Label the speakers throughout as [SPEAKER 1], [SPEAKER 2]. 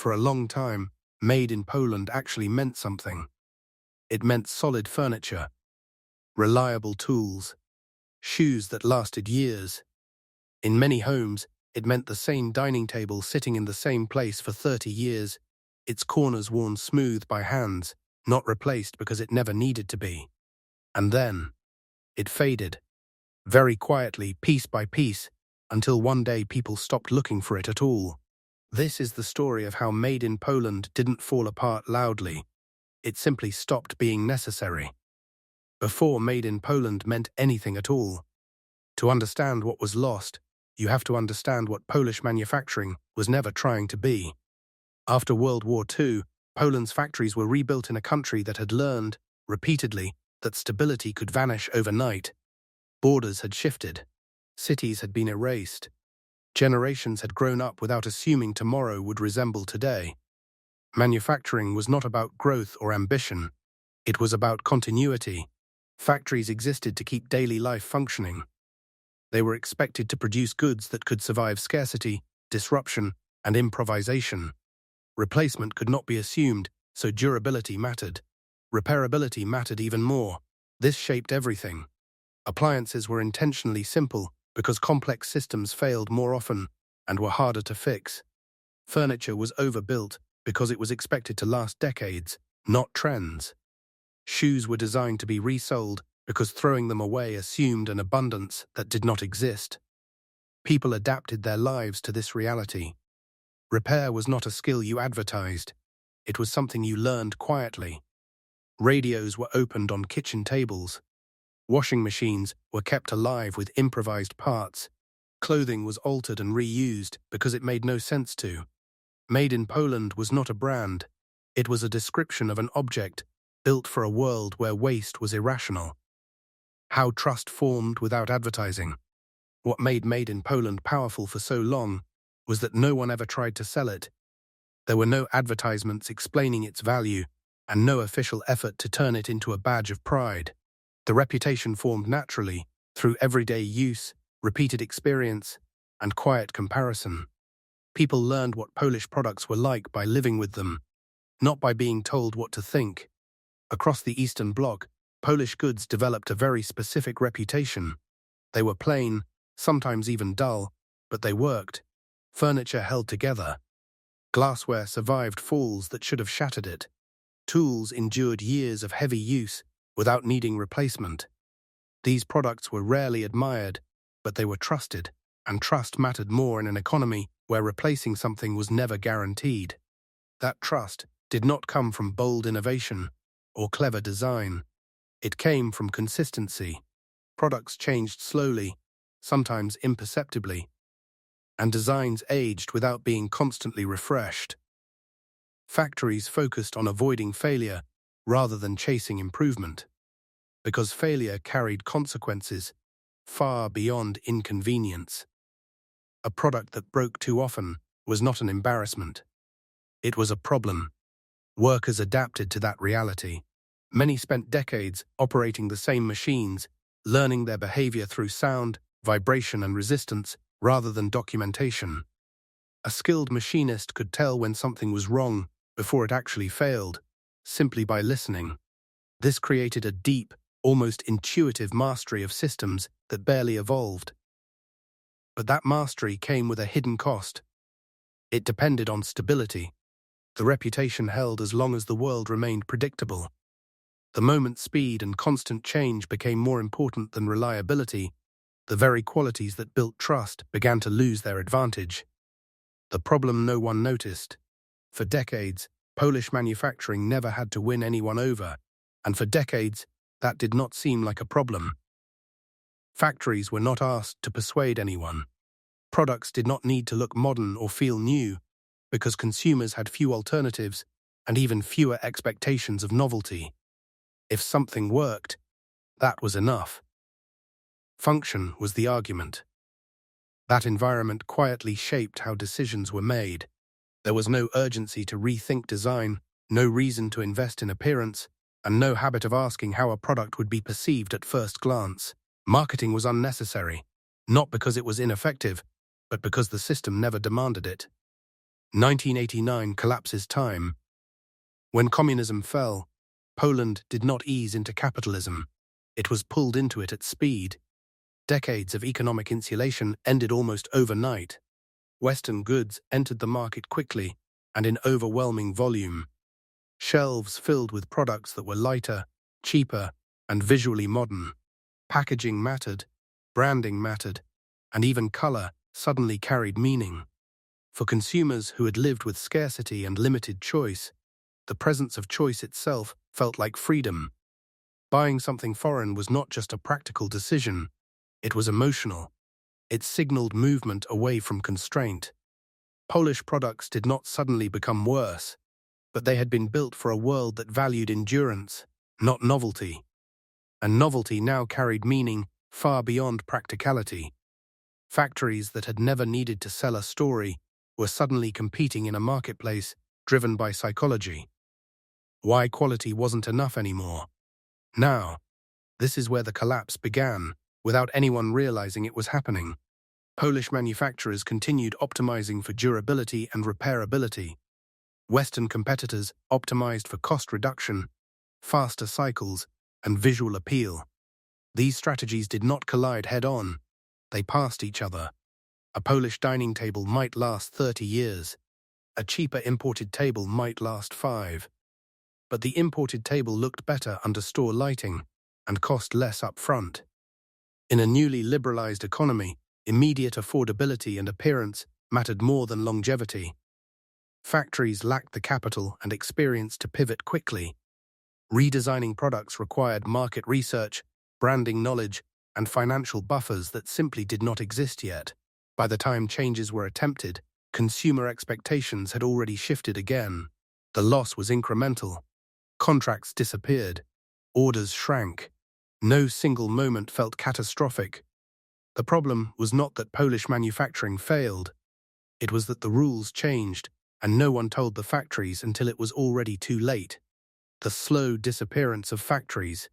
[SPEAKER 1] For a long time, made in Poland actually meant something. It meant solid furniture, reliable tools, shoes that lasted years. In many homes, it meant the same dining table sitting in the same place for 30 years, its corners worn smooth by hands, not replaced because it never needed to be. And then, it faded, very quietly, piece by piece, until one day people stopped looking for it at all. This is the story of how Made in Poland didn't fall apart loudly. It simply stopped being necessary. Before Made in Poland meant anything at all. To understand what was lost, you have to understand what Polish manufacturing was never trying to be. After World War II, Poland's factories were rebuilt in a country that had learned, repeatedly, that stability could vanish overnight. Borders had shifted. Cities had been erased. Generations had grown up without assuming tomorrow would resemble today. Manufacturing was not about growth or ambition. It was about continuity. Factories existed to keep daily life functioning. They were expected to produce goods that could survive scarcity, disruption, and improvisation. Replacement could not be assumed, so durability mattered. Repairability mattered even more. This shaped everything. Appliances were intentionally simple because complex systems failed more often and were harder to fix. Furniture was overbuilt because it was expected to last decades, not trends. Shoes were designed to be resold because throwing them away assumed an abundance that did not exist. People adapted their lives to this reality. Repair was not a skill you advertised. It was something you learned quietly. Radios were opened on kitchen tables. Washing machines were kept alive with improvised parts. Clothing was altered and reused because it made no sense to. Made in Poland was not a brand. It was a description of an object built for a world where waste was irrational. How trust formed without advertising. What made Made in Poland powerful for so long was that no one ever tried to sell it. There were no advertisements explaining its value, and no official effort to turn it into a badge of pride. The reputation formed naturally through everyday use, repeated experience, and quiet comparison. People learned what Polish products were like by living with them, not by being told what to think. Across the Eastern Bloc, Polish goods developed a very specific reputation. They were plain, sometimes even dull, but they worked. Furniture held together. Glassware survived falls that should have shattered it. Tools endured years of heavy use without needing replacement. These products were rarely admired, but they were trusted, and trust mattered more in an economy where replacing something was never guaranteed. That trust did not come from bold innovation or clever design. It came from consistency. Products changed slowly, sometimes imperceptibly, and designs aged without being constantly refreshed. Factories focused on avoiding failure rather than chasing improvement, because failure carried consequences far beyond inconvenience. A product that broke too often was not an embarrassment. It was a problem. Workers adapted to that reality. Many spent decades operating the same machines, learning their behavior through sound, vibration, and resistance rather than documentation. A skilled machinist could tell when something was wrong before it actually failed, simply by listening. This created a deep, almost intuitive mastery of systems that barely evolved. But that mastery came with a hidden cost. It depended on stability. The reputation held as long as the world remained predictable. The moment speed and constant change became more important than reliability, the very qualities that built trust began to lose their advantage. The problem no one noticed. For decades, Polish manufacturing never had to win anyone over, and for decades, that did not seem like a problem. Factories were not asked to persuade anyone. Products did not need to look modern or feel new, because consumers had few alternatives and even fewer expectations of novelty. If something worked, that was enough. Function was the argument. That environment quietly shaped how decisions were made. There was no urgency to rethink design, no reason to invest in appearance, and no habit of asking how a product would be perceived at first glance. Marketing was unnecessary, not because it was ineffective, but because the system never demanded it. 1989 collapses time. When communism fell, Poland did not ease into capitalism. It was pulled into it at speed. Decades of economic insulation ended almost overnight. Western goods entered the market quickly and in overwhelming volume. Shelves filled with products that were lighter, cheaper, and visually modern. Packaging mattered, branding mattered, and even color suddenly carried meaning. For consumers who had lived with scarcity and limited choice, the presence of choice itself felt like freedom. Buying something foreign was not just a practical decision, it was emotional. It signaled movement away from constraint. Polish products did not suddenly become worse, but they had been built for a world that valued endurance, not novelty. And novelty now carried meaning far beyond practicality. Factories that had never needed to sell a story were suddenly competing in a marketplace driven by psychology. Why quality wasn't enough anymore. Now, this is where the collapse began, without anyone realizing it was happening. Polish manufacturers continued optimizing for durability and repairability. Western competitors optimized for cost reduction, faster cycles, and visual appeal. These strategies did not collide head-on. They passed each other. A Polish dining table might last 30 years. A cheaper imported table might last 5. But the imported table looked better under store lighting and cost less up front. In a newly liberalized economy, immediate affordability and appearance mattered more than longevity. Factories lacked the capital and experience to pivot quickly. Redesigning products required market research, branding knowledge, and financial buffers that simply did not exist yet. By the time changes were attempted, consumer expectations had already shifted again. The loss was incremental. Contracts disappeared. Orders shrank. No single moment felt catastrophic. The problem was not that Polish manufacturing failed. It was that the rules changed, and no one told the factories until it was already too late. The slow disappearance of factories.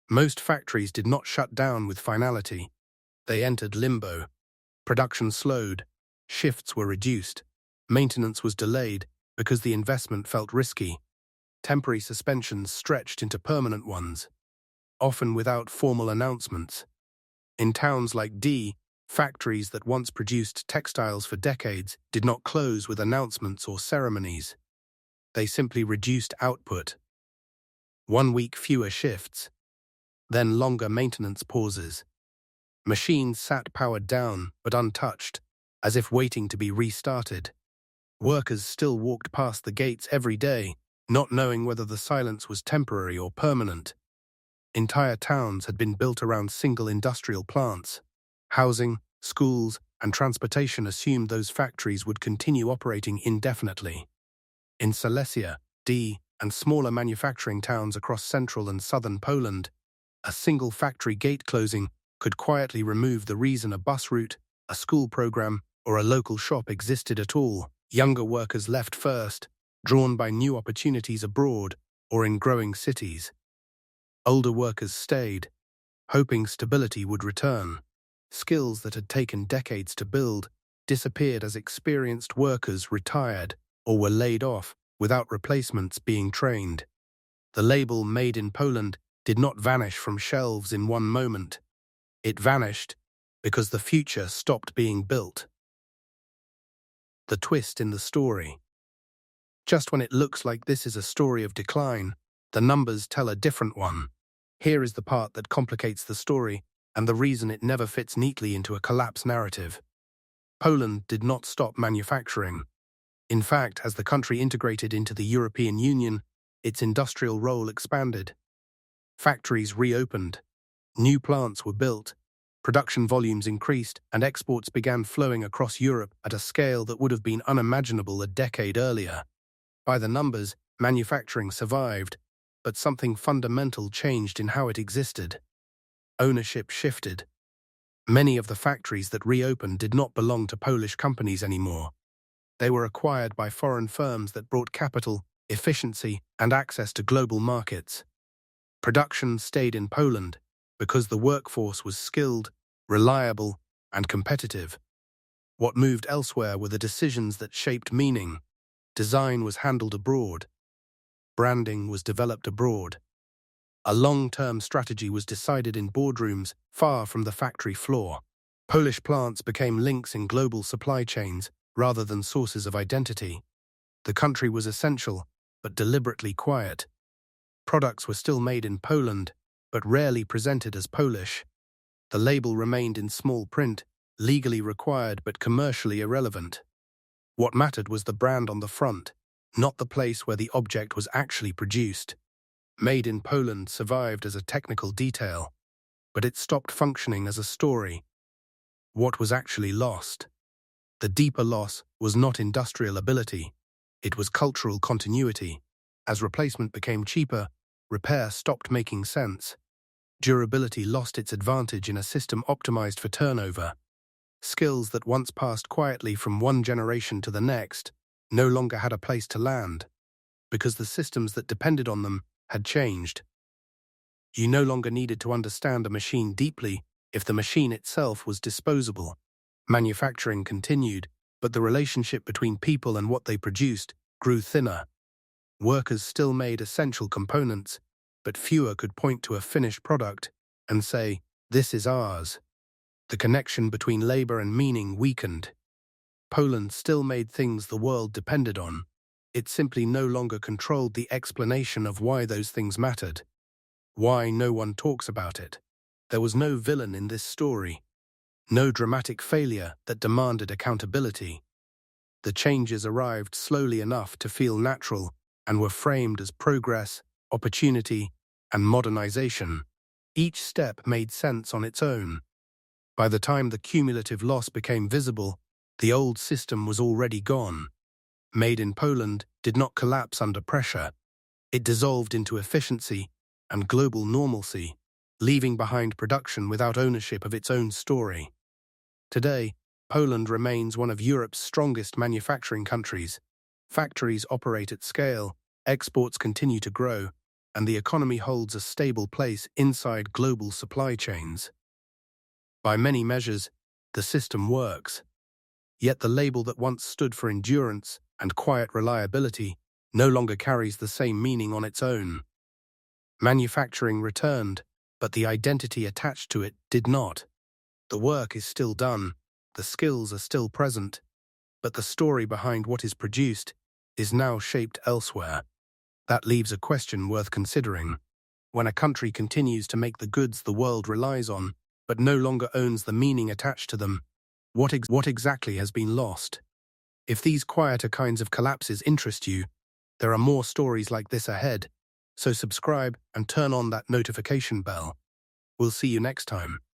[SPEAKER 1] Most factories did not shut down with finality. They entered limbo. Production slowed. Shifts were reduced. Maintenance was delayed because the investment felt risky. Temporary suspensions stretched into permanent ones, often without formal announcements. In towns like D, factories that once produced textiles for decades did not close with announcements or ceremonies. They simply reduced output. 1 week fewer shifts, then longer maintenance pauses. Machines sat powered down but untouched, as if waiting to be restarted. Workers still walked past the gates every day, not knowing whether the silence was temporary or permanent. Entire towns had been built around single industrial plants. Housing, schools, and transportation assumed those factories would continue operating indefinitely. In Silesia, D, and smaller manufacturing towns across central and southern Poland, a single factory gate closing could quietly remove the reason a bus route, a school program, or a local shop existed at all. Younger workers left first, drawn by new opportunities abroad or in growing cities. Older workers stayed, hoping stability would return. Skills that had taken decades to build disappeared as experienced workers retired or were laid off without replacements being trained. The label "Made in Poland" did not vanish from shelves in one moment. It vanished because the future stopped being built. The twist in the story. Just when it looks like this is a story of decline, the numbers tell a different one. Here is the part that complicates the story and the reason it never fits neatly into a collapse narrative. Poland did not stop manufacturing. In fact, as the country integrated into the European Union, its industrial role expanded. Factories reopened. New plants were built. Production volumes increased, and exports began flowing across Europe at a scale that would have been unimaginable a decade earlier. By the numbers, manufacturing survived, but something fundamental changed in how it existed. Ownership shifted. Many of the factories that reopened did not belong to Polish companies anymore. They were acquired by foreign firms that brought capital, efficiency, and access to global markets. Production stayed in Poland because the workforce was skilled, reliable, and competitive. What moved elsewhere were the decisions that shaped meaning. Design was handled abroad. Branding was developed abroad. A long-term strategy was decided in boardrooms far from the factory floor. Polish plants became links in global supply chains rather than sources of identity. The country was essential, but deliberately quiet. Products were still made in Poland, but rarely presented as Polish. The label remained in small print, legally required but commercially irrelevant. What mattered was the brand on the front, not the place where the object was actually produced. Made in Poland survived as a technical detail, but it stopped functioning as a story. What was actually lost? The deeper loss was not industrial ability, it was cultural continuity. As replacement became cheaper, repair stopped making sense. Durability lost its advantage in a system optimized for turnover. Skills that once passed quietly from one generation to the next no longer had a place to land, because the systems that depended on them had changed. You no longer needed to understand a machine deeply if the machine itself was disposable. Manufacturing continued, but the relationship between people and what they produced grew thinner. Workers still made essential components, but fewer could point to a finished product and say, "This is ours." The connection between labor and meaning weakened. Poland still made things the world depended on. It simply no longer controlled the explanation of why those things mattered. Why no one talks about it. There was no villain in this story. No dramatic failure that demanded accountability. The changes arrived slowly enough to feel natural and were framed as progress, opportunity, and modernization. Each step made sense on its own. By the time the cumulative loss became visible, the old system was already gone. Made in Poland did not collapse under pressure. It dissolved into efficiency and global normalcy, leaving behind production without ownership of its own story. Today, Poland remains one of Europe's strongest manufacturing countries. Factories operate at scale, exports continue to grow, and the economy holds a stable place inside global supply chains. By many measures, the system works. Yet the label that once stood for endurance and quiet reliability no longer carries the same meaning on its own. Manufacturing returned, but the identity attached to it did not. The work is still done, the skills are still present, but the story behind what is produced is now shaped elsewhere. That leaves a question worth considering. When a country continues to make the goods the world relies on, but no longer owns the meaning attached to them, what exactly has been lost? If these quieter kinds of collapses interest you, there are more stories like this ahead, so subscribe and turn on that notification bell. We'll see you next time.